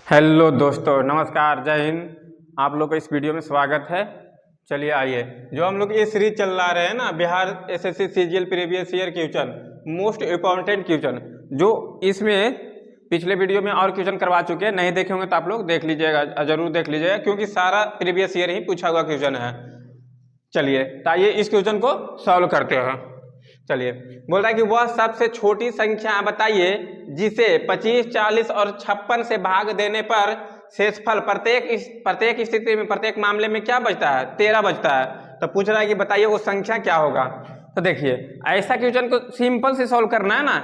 Hello दोस्तों, नमस्कार, जय हिंद। आप लोग का इस वीडियो में स्वागत है। चलिए आइए, जो हम लोग ये सीरीज चल रहा है ना, Bihar SSC CGL previous year question, most important question, जो इसमें पिछले वीडियो में और क्वेश्चन करवा चुके हैं। नहीं देखे होंगे तो आप लोग देख लीजिएगा, जरूर देख लीजिएगा, क्योंकि सारा प्रीवियस ईयर ही पूछा हुआ क्वेश्चन है। चलिए तो आइए इस क्वेश्चन को सॉल्व करते हैं। चलिए, बोल रहा है कि वह सबसे छोटी संख्या बताइए जिसे 25, 40 और 56 से भाग देने पर शेषफल प्रत्येक स्थिति में, प्रत्येक मामले में क्या बचता है? 13 बचता है। तो पूछ रहा है कि बताइए वो संख्या क्या होगा। तो देखिए, ऐसा क्वेश्चन को सिंपल से सॉल्व करना है ना।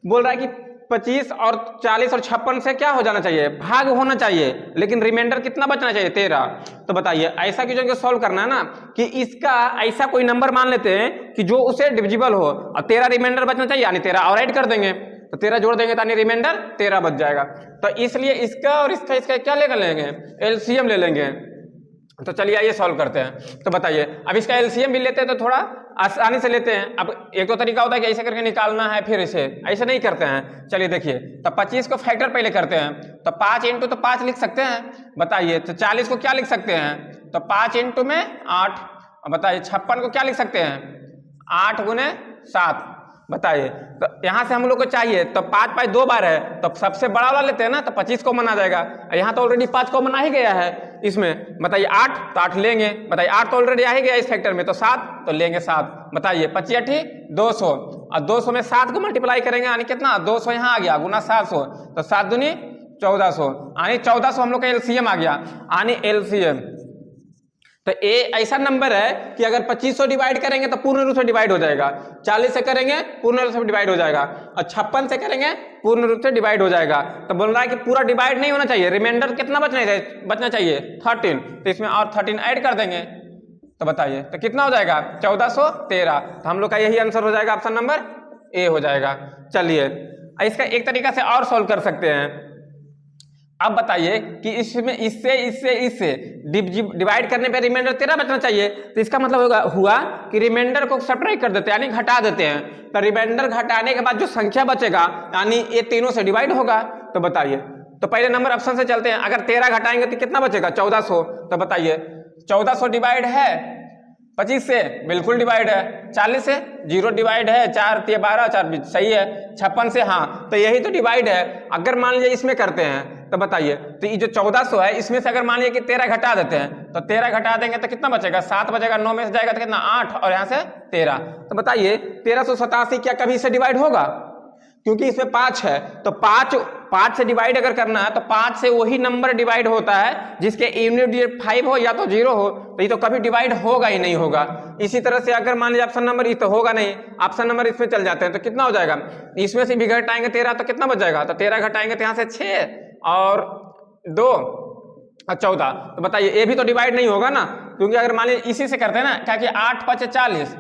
बोल रहा है कि 25 और 40 और 56 से क्या हो जाना चाहिए? भाग होना चाहिए, लेकिन रिमाइंडर कितना बचना चाहिए? 13। तो बताइए, ऐसा क्वेश्चन को सॉल्व करना है ना कि इसका ऐसा कोई नंबर मान लेते हैं कि जो उसे डिविजिबल हो, और 13 रिमाइंडर बचना चाहिए, यानी 13 और ऐड कर देंगे, तो 13 जोड़ देंगे ताकि रिमाइंडर 13 बच जाएगा। तो इसलिए इसका और इसका क्या लेकर लेंगे? एलसीएम ले लेंगे। तो चलिए आइए सॉल्व करते हैं। तो बताइए, अब इसका एलसीएम भी लेते हैं तो थोड़ा आसानी से लेते हैं। अब एक तो तरीका होता है कि ऐसे करके निकालना है, फिर इसे ऐसे नहीं करते हैं। चलिए देखिए, तो 25 को फैक्टर पहले करते हैं, तो 5 इंटू तो 5 लिख सकते हैं। बताइए, तो 40 को क्या लिख सकते हैं? तो 5 इंटू में 8। बताइए, 56 को क्या लिख सकते हैं? 8 गुने 7। बताइए, तो यहां से हम लोग को चाहिए, तो 5 5 2 बार है, तो सबसे बड़ा वाला लेते हैं ना, तो 25 कॉमन आ जाएगा। यहाँ तो ऑलरेडी 5 कॉमन आ ही गया है इसमें। बताइए 8, तो 8 लेंगे। बताइए 8 तो ऑलरेडी आ ही गया इस फैक्टर में, तो 7 तो लेंगे 7। बताइए 25 8 200, और 200 में 7 को मल्टीप्लाई करेंगे, यानी कितना? 200 यहाँ आ गया गुना 700, तो 7 दूनी 1400, यानी 1400 हम लोग का एलसीएम आ गया, यानी एलसीएम। तो ए ऐसा नंबर है कि अगर 25 से डिवाइड करेंगे तो पूर्ण रूप से डिवाइड हो जाएगा, 40 से करेंगे पूर्ण रूप से डिवाइड हो जाएगा, और 56 से करेंगे पूर्ण रूप से डिवाइड हो जाएगा। तो बोल रहा है कि पूरा डिवाइड नहीं होना चाहिए, रिमाइंडर कितना बचना चाहिए? 13। तो इसमें और 13 ऐड कर देंगे, तो बताइए तो कितना हो जाएगा? 1413। तो हम लोग का यही आंसर हो जाएगा, ऑप्शन नंबर ए हो जाएगा। चलिए, इसका एक तरीका से और सॉल्व कर सकते हैं। अब बताइए कि इसमें इससे डिवाइड करने पे रिमाइंडर 13 बचना चाहिए, तो इसका मतलब हुआ कि रिमाइंडर को सब्ट्रैक्ट कर देते हैं, यानी घटा देते हैं। तो रिमाइंडर घटाने के बाद जो संख्या बचेगा, यानी ये तीनों से डिवाइड होगा। तो बताइए, तो पहले नंबर ऑप्शन से चलते हैं। अगर 13 घटाएंगे तो कितना बचेगा? 1400। तो बताइए 1400 डिवाइड है 25 से? बिल्कुल डिवाइड है। 40 से? 0 डिवाइड है। 4 3 12, 4 20, सही है। 56 से? हाँ, तो यही तो डिवाइड है। अगर मान लीजिए इसमें करते हैं, तो बताइए, तो ये जो 1400 है, इसमें से अगर मान लीजिए कि 13 घटा देते हैं, तो 13 घटा देंगे तो कितना बचेगा? 7 बचेगा। 9 में से जाएगा तो कितना? 8, और यहाँ से 13। तो बताइए 1387 क्या कभी इससे डिवाइड होगा? क्योंकि इसमें 5 है, तो 5 से डिवाइड अगर करना है तो 5 से वही नंबर डिवाइड होता है जिसके यूनिट डिजिट 5 हो या तो 0 हो, तो ये तो कभी डिवाइड होगा ही नहीं होगा। इसी तरह से अगर मान लीजिए ऑप्शन नंबर, ये तो होगा नहीं, ऑप्शन नंबर इसमें चल जाते हैं, तो कितना हो जाएगा? इसमें से भी घटाएंगे 13, तो कितना बच जाएगा? तो 13 घटाएंगे तो यहाँ से 6 और 2 और 14। तो बताइए, ये भी तो डिवाइड नहीं होगा ना, क्योंकि अगर मान लीजिए इसी से करते हैं ना, क्या कि 8 5 40,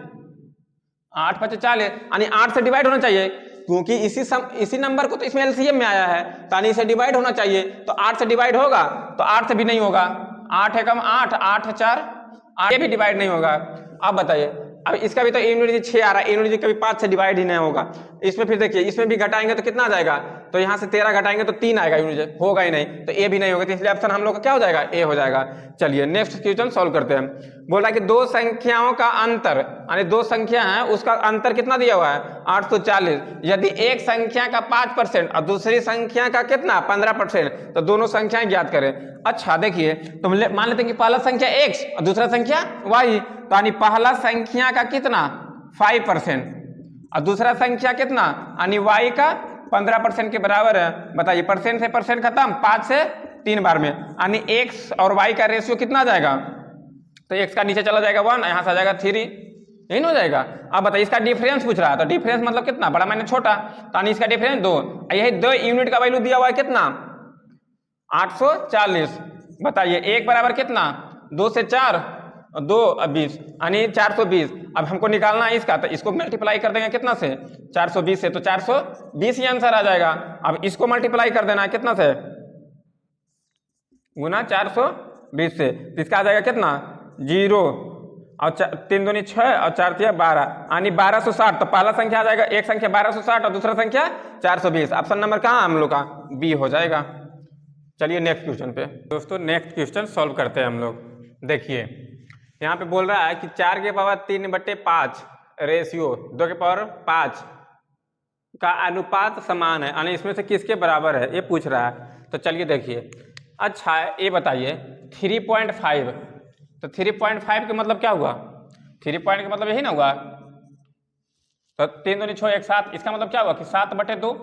8 5 40, यानी 8 से डिवाइड होना चाहिए, क्योंकि इसी नंबर को तो इसमें एलसीएम में आया है, यानी इसे डिवाइड होना चाहिए। तो 8 से डिवाइड होगा, तो 8 से भी नहीं होगा। 8 है कम 8, 8 4, 8 ये भी डिवाइड नहीं होगा। अब बताइए, अब इसका भी तो यूनिट 6 आ रहा है, यूनिट कभी 5 से डिवाइड ही नहीं होगा। इसमें फिर देखिए, इसमें भी घटाएंगे तो कितना आ जाएगा? तो यहाँ से 13 घटाएंगे तो 3 आएगा, यूनिट होगा ही नहीं, तो ए भी नहीं होगा। तो इसलिए ऑप्शन हम लोग का क्या हो जाएगा? ए हो जाएगा। चलिए नेक्स्ट क्वेश्चन सॉल्व करते हैं। बोला कि दो संख्याओं का अंतर, यानी दो संख्या है उसका अंतर कितना दिया हुआ है? 840। यदि एक संख्या का 5% और दूसरी संख्या का कितना? 15%, तो दोनों संख्याएं ज्ञात करें। अच्छा देखिए, तो मान लेते हैं कि पहला संख्या x और दूसरा संख्या y, तो यानी पहला संख्या का कितना? 5%, और दूसरा संख्या कितना? यानी y का 15% के बराबर है। बताइए, परसेंट से परसेंट खत्म, 5 से 3 बार में, यानी x और y का रेशियो कितना आ जाएगा? तो x का नीचे चला जाएगा 1, यहाँ से आ जाएगा 3, यही हो जाएगा। अब बताइए, इसका डिफरेंस पूछ रहा है, तो डिफरेंस मतलब कितना? बड़ा माइनस छोटा, तो यानी इसका डिफरेंस 2। यही 2 यूनिट का वैल्यू दिया हुआ है कितना? 840। बताइए 1 बराबर कितना? 2 से 4, 2 और 20, यानी 420। अब हमको निकालना है इसका, तो इसको मल्टीप्लाई कर देंगे कितना से? 420 से, तो 420 ही आंसर आ जाएगा। अब इसको मल्टीप्लाई कर देना है कितना से? गुना 420 से, तो इसका आ जाएगा कितना? 0 और 3 दूनी 6 और 4 3 12, यानी 1260। तो पहला संख्या आ जाएगा, एक संख्या 1260 और दूसरा संख्या 420। ऑप्शन नंबर कहाँ हम लोग का? बी हो जाएगा। चलिए नेक्स्ट क्वेश्चन पे दोस्तों, नेक्स्ट क्वेश्चन सॉल्व करते हैं हम लोग। देखिए यहाँ पे बोल रहा है कि 4 के पावर 3/5 रेशियो 2 के पावर 5 का अनुपात समान है, यानी इसमें से किसके बराबर है ये पूछ रहा है। तो चलिए देखिए, अच्छा ये बताइए 3.5, तो 3.5 का मतलब क्या हुआ? 3 पॉइंट का मतलब यही ना हुआ, तो 3 दूनी 6 1 7, इसका मतलब क्या हुआ कि 7/2,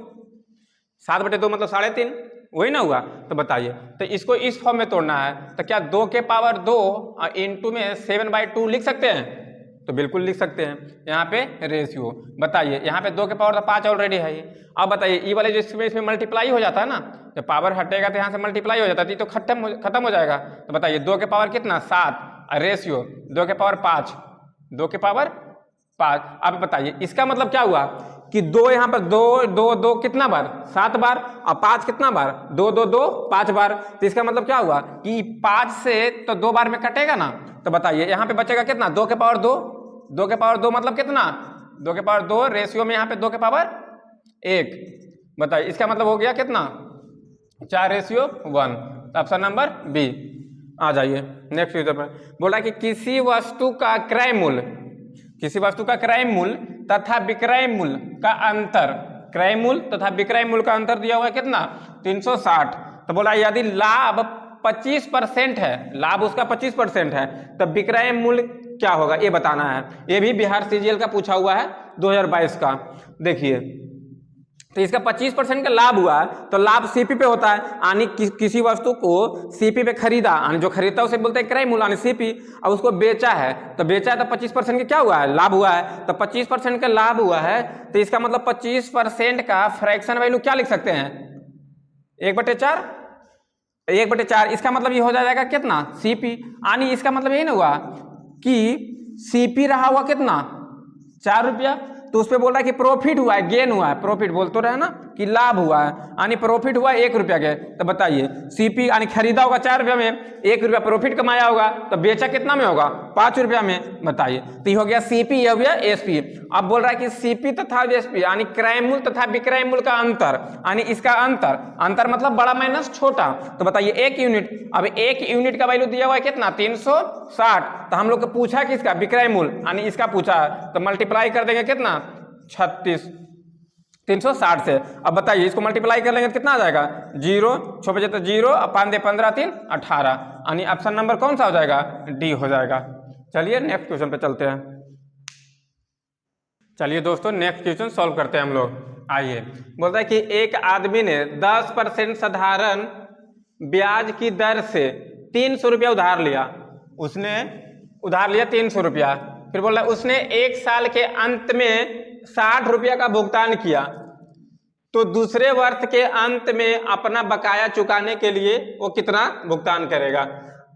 7/2 मतलब 3.5, वही ना हुआ। तो बताइए, तो इसको इस फॉर्म में तोड़ना है, तो क्या 2 के पावर 2 इंटू में 7/2 लिख सकते हैं? तो बिल्कुल लिख सकते हैं। यहाँ पे रेशियो बताइए, यहाँ पे 2 के पावर 5 ऑलरेडी है। अब बताइए ई वाले जो इसमें मल्टीप्लाई हो जाता है ना, जब पावर हटेगा तो यहाँ से मल्टीप्लाई हो जाता है, तो खत्म हो जाएगा। तो बताइए 2 के पावर कितना 7, रेशियो 2 के पावर 5, 2 के पावर 5। अब बताइए इसका मतलब क्या हुआ कि 2 यहाँ पर 2 कितना बार 7 बार, और 5 कितना बार 2 5 बार। तो इसका मतलब क्या हुआ कि 5 से तो 2 बार में कटेगा ना। तो बताइए यहाँ पे बचेगा कितना 2 के पावर 2, 2 के पावर 2 मतलब कितना 2 के पावर 2, रेशियो में यहाँ पे 2 के पावर 1। बताइए इसका मतलब हो गया कितना 4:1। तो ऑप्शन नंबर बी आ जाइए। नेक्स्ट क्वेश्चन पर बोला कि किसी वस्तु का क्रय मूल्य, किसी वस्तु का क्रय मूल्य तथा विक्रय मूल्य का अंतर, क्रय मूल्य तथा विक्रय मूल्य का अंतर दिया हुआ है कितना 360। तो बोला यदि लाभ 25% है, लाभ उसका 25% है, तब विक्रय मूल्य क्या होगा ये बताना है। ये भी बिहार सीजीएल का पूछा हुआ है 2022 का। देखिए तो इसका 25% का लाभ हुआ है, तो लाभ सीपी पे होता है, यानी किसी वस्तु को सीपी पे खरीदा, यानी जो खरीदता है उसे बोलते हैं क्रय मूल्य यानी सीपी। अब उसको बेचा है, तो बेचा है तो 25% का क्या हुआ है लाभ हुआ है। तो 25% का लाभ हुआ है, तो इसका मतलब 25% का फ्रैक्शन वैल्यू क्या लिख सकते हैं 1/4, 1/4। इसका मतलब ये हो जाएगा कितना सीपी, यानी इसका मतलब यही ना हुआ कि सीपी रहा हुआ कितना 4 रुपया। तो उस पर बोल रहा है कि प्रॉफिट हुआ है, गेन हुआ है, प्रॉफिट बोल तो रहे ना कि लाभ हुआ है, यानी प्रॉफिट हुआ 1 रुपया के। तो बताइए सीपी यानी खरीदा होगा 4 रुपया में, 1 रुपया प्रॉफिट कमाया होगा, तो बेचा कितना में होगा 5 रुपया में। बताइए तो ये हो गया सीपी, ये हो गया एसपी। अब बोल रहा है कि सीपी तथा एसपी यानी क्रय मूल्य तथा विक्रय मूल्य का अंतर, यानी इसका अंतर, अंतर मतलब बड़ा माइनस छोटा। तो बताइए 1 यूनिट, अब 1 यूनिट का वैल्यू दिया हुआ है कितना 360। तो हम लोग को पूछा कि इसका विक्रय मूल्य यानी इसका पूछा है, तो मल्टीप्लाई कर देंगे कितना 36 360 से। अब बताइए इसको मल्टीप्लाई कर लेंगे तो कितना आ जाएगा 0, 6 बजे तो 0, 5 दे 15 3 18, यानी ऑप्शन नंबर कौन सा हो जाएगा डी हो जाएगा। चलिए नेक्स्ट क्वेश्चन पे चलते हैं। चलिए दोस्तों नेक्स्ट क्वेश्चन सॉल्व करते हैं हम लोग। आइए बोलता है कि एक आदमी ने 10% साधारण ब्याज की दर से 300 रुपया उधार लिया, उसने उधार लिया 300 रुपया। फिर बोल रहा है उसने 1 साल के अंत में 60 रुपया का भुगतान किया, तो दूसरे वर्ष के अंत में अपना बकाया चुकाने के लिए वो कितना भुगतान करेगा।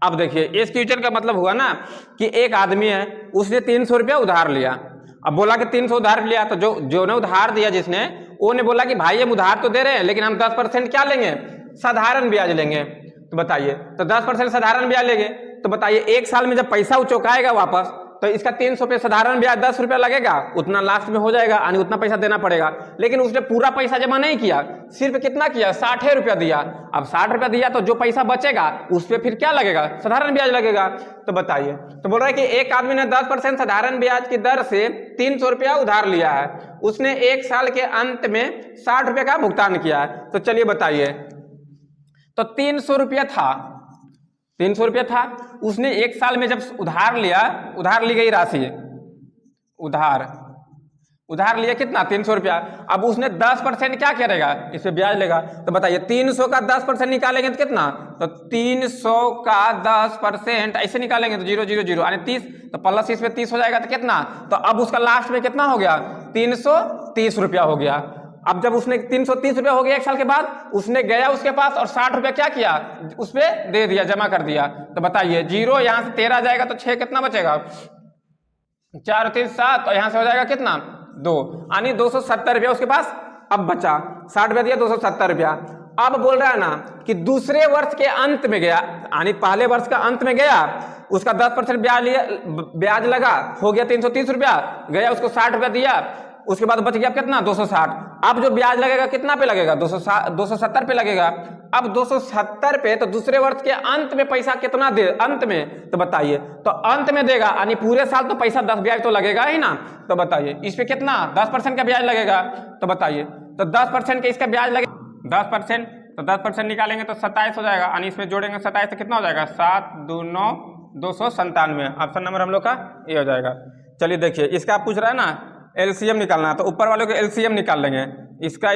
अब देखिए इस क्वेश्चन का मतलब हुआ ना कि एक आदमी है उसने 300 रुपया उधार लिया। अब बोला कि 300 उधार लिया, तो जो ने उधार दिया जिसने वो ने बोला कि भाई हम उधार तो दे रहे हैं लेकिन हम 10% क्या लेंगे साधारण ब्याज लेंगे। तो बताइए तो 10% साधारण ब्याज लेंगे, तो बताइए 1 साल में जब पैसा चुकाएगा वापस, तो इसका 300 पे साधारण ब्याज 10 रुपया लगेगा, उतना लास्ट में हो जाएगा, यानी उतना पैसा देना पड़ेगा। लेकिन उसने पूरा पैसा जमा नहीं किया, सिर्फ कितना किया 60 रुपया दिया। अब 60 रुपया दिया तो जो पैसा बचेगा उस पर फिर क्या लगेगा साधारण ब्याज लगेगा। तो बताइए तो बोल रहा है कि एक आदमी ने 10% साधारण ब्याज की दर से 300 रुपया उधार लिया है, उसने 1 साल के अंत में 60 रुपया का भुगतान किया है। तो चलिए बताइए तो 300 रुपया था, 300 रुपया था, उसने 1 साल में जब उधार लिया, उधार ली गई राशि, उधार लिया कितना 300 रुपया। अब उसने 10% क्या करेगा इस पे ब्याज लेगा। तो बताइए 300 का 10% निकालेंगे तो कितना, तो 300 का 10% ऐसे निकालेंगे तो 0 0 0 यानी 30, तो प्लस इस पे 30 हो जाएगा तो कितना, तो अब उसका लास्ट में कितना हो गया 330 रुपया हो गया। अब जब उसने 330 रुपया हो गया 1 साल के बाद, उसने गया उसके पास और 60 रुपया क्या किया उस पर दे दिया, जमा कर दिया। तो बताइए 0 यहाँ से 13 जाएगा तो 6 कितना बचेगा 4 3 7, और यहाँ से हो जाएगा कितना 2, यानी 270 रुपया उसके पास अब बचा। 60 रुपया दिया 270 रुपया। अब बोल रहा है ना कि दूसरे वर्ष के अंत में गया, यानी पहले वर्ष का अंत में गया, उसका 10% ब्याज लगा, हो गया 330 रुपया, गया उसको 60 रुपया दिया, उसके बाद बच गया कितना 260। अब जो ब्याज लगेगा कितना पे लगेगा, 270 पे लगेगा। अब 270 पे तो दूसरे वर्ष के अंत में पैसा कितना दे, अंत में तो बताइए, तो अंत में देगा यानी पूरे साल तो पैसा 10 ब्याज तो लगेगा ही ना। तो बताइए इस पे कितना 10% का ब्याज लगेगा, तो बताइए तो 10% का इसका ब्याज लगेगा 10%, तो 10% निकालेंगे तो 27 हो जाएगा, यानी इसमें जोड़ेंगे 27 तो कितना हो जाएगा 7 2 9 297। ऑप्शन नंबर हम लोग का ये हो जाएगा। चलिए देखिए इसका आप पूछ रहा है ना एलसीएम निकालना, तो ऊपर वालों के एलसीएम निकाल लेंगे, इसका